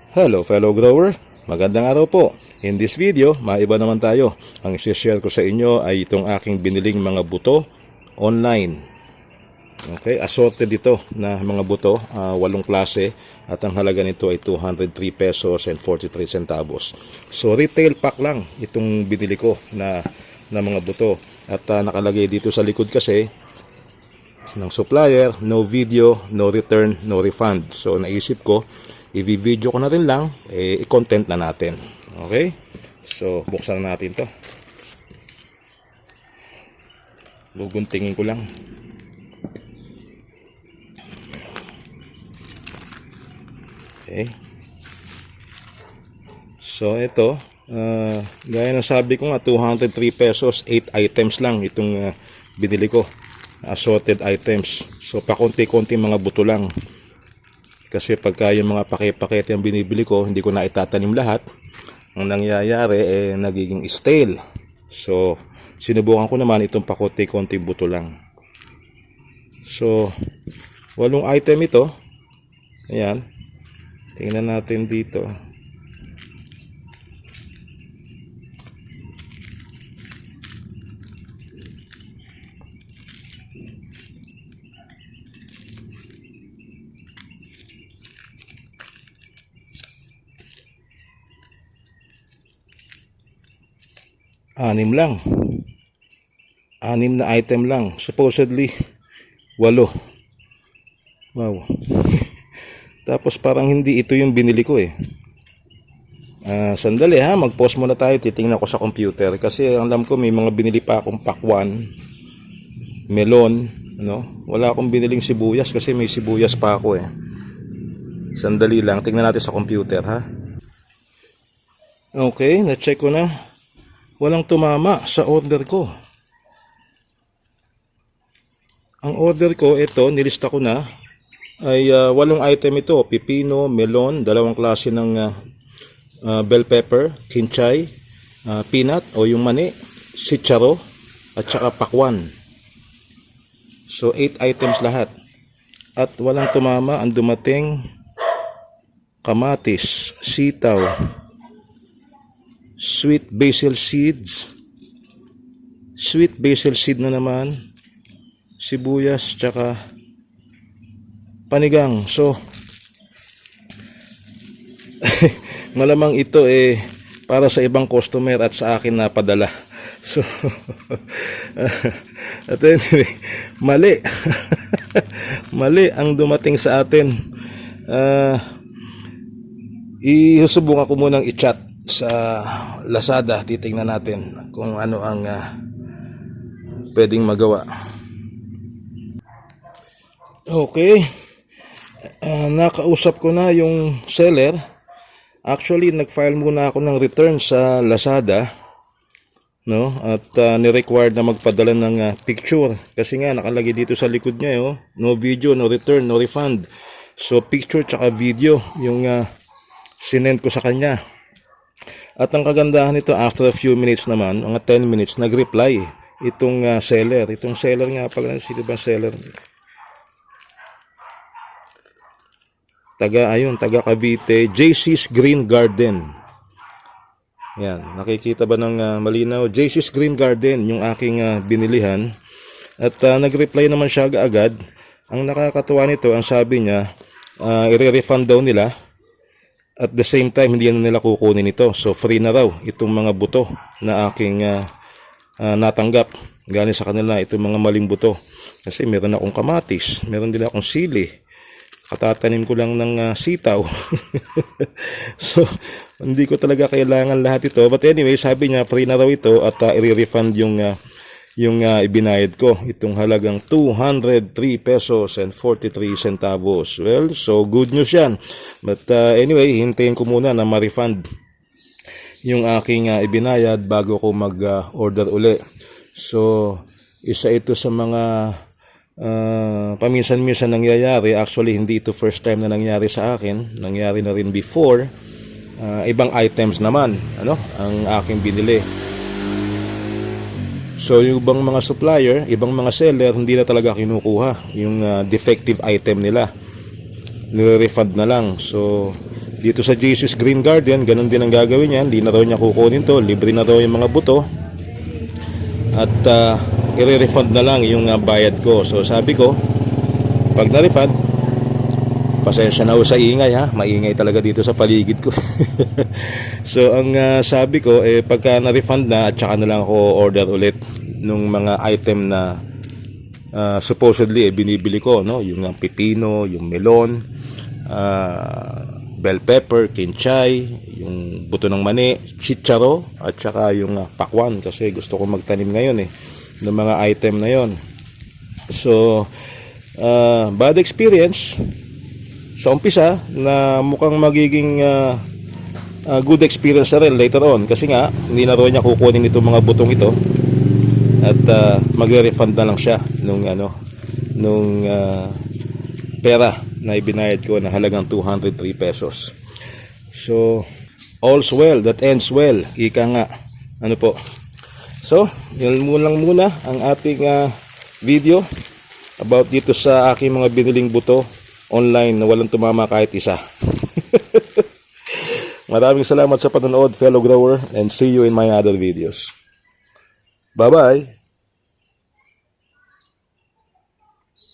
Hello fellow grower, magandang araw po. In this video, maiba naman tayo. Ang i-share ko sa inyo ay itong aking biniling mga buto online. Okay, assorted ito na mga buto, 8 klase at ang halaga nito ay 203 pesos and 43 centavos. So retail pack lang itong binili ko na mga buto. At nakalagay dito sa likod kasi ng supplier, no video, no return, no refund. So naisip ko, i-video ko na rin lang, i-content na natin. Okay? So, buksan na natin to. Guguntingin ko lang. Okay. So, ito, gaya ng sabi ko nga, 203 pesos, 8 items lang itong binili ko. Assorted items. So, pakunti-kunti mga buto lang. Kasi pagka yung mga pakete yung binibili ko, hindi ko na itatanim lahat. Ang nangyayari, nagiging stale. So, sinubukan ko naman itong pakunti-kunti buto lang. So, 8 item ito. Ayan. Tingnan natin dito. Anim lang. 6 na item lang. Supposedly, 8. Wow. Tapos parang hindi ito yung binili ko eh. Sandali ha, mag-pause muna tayo. Titingnan ko sa computer. Kasi alam ko may mga binili pa akong pakwan, melon, no? Wala akong biniling sibuyas kasi may sibuyas pa ako eh. Sandali lang, tingnan natin sa computer ha. Okay, na-check ko na. Walang tumama sa order ko. Ang order ko, ito, nilista ko na, ay 8 item ito. Pipino, melon, 2 klase ng bell pepper, kinchay, peanut o yung mani, sitsaro, at saka pakwan. So, 8 items lahat. At walang tumama, ang dumating kamatis, sitaw, sweet basil seeds, sweet basil seed na naman, sibuyas, tsaka panigang. So, malamang ito para sa ibang customer at sa akin na padala. So, at anyway, mali. Mali ang dumating sa atin. Isusubukan ko munang i-chat sa Lazada. Titingnan natin kung ano ang pwedeng magawa. Okay, nakausap ko na yung seller. Actually, nag-file muna ako ng return sa Lazada, no? At ni-required na magpadala ng picture kasi nga nakalagay dito sa likod niya, no video, no return, no refund. So picture tsaka video yung sinend ko sa kanya. At ang kagandahan nito, after a few minutes naman, mga 10 minutes, nag-reply itong seller. Itong seller nga pala, sino ba seller? Taga Cavite, JC's Green Garden. Yan, nakikita ba ng malinaw? JC's Green Garden, yung aking binilihan. At nag-reply naman siya agad. Ang nakakatuwa nito, ang sabi niya, i-refund daw nila. At the same time, hindi na nila kukunin ito. So, free na raw itong mga buto na aking natanggap. Galing sa kanila itong mga maling buto. Kasi meron akong kamatis, meron din akong sili. Katatanim ko lang ng sitaw. So, hindi ko talaga kailangan lahat ito. But anyway, sabi niya, free na raw ito at i-refund yung ibinayad ko. Itong halagang 203 pesos and 43 centavos. Well, so good news yan. But anyway, hintayin ko muna na ma-refund yung aking ibinayad bago ko mag-order uli. So, isa ito sa mga paminsan-minsan nangyayari. Actually, hindi ito first time na nangyari sa akin. Nangyari na rin before. Ibang items naman, ang aking binili. So yung ibang mga supplier, ibang mga seller, hindi na talaga kinukuha yung defective item nila. Nire-refund na lang. So dito sa Jesus Green Garden, ganun din ang gagawin niya. Hindi na raw niya kukunin to, libre na raw yung mga buto. At i-refund na lang yung bayad ko. So sabi ko, pag na-refund, pasensya na ho sa ingay ha, maingay talaga dito sa paligid ko. So ang sabi ko, pagka na-refund na, at saka na lang ako order ulit nung mga item na supposedly binibili ko, no? Yung pipino, yung melon, bell pepper, kinchay, yung buto ng mani, chicharo, at saka yung pakwan, kasi gusto ko magtanim ngayon ng mga item na yon. So bad experience sa umpisa, na mukhang magiging good experience na rin later on, kasi nga hindi na rin niya kukunin itong mga butong ito, at magre-refund na lang siya nung pera na ibinayad ko na halagang 203 pesos. So all's well that ends well, ika nga. Ano po? So yun muna ang ating video about dito sa aking mga biniling buto online na walang tumama kahit isa. Maraming salamat sa panonood, fellow grower, and see you in my other videos. Bye bye.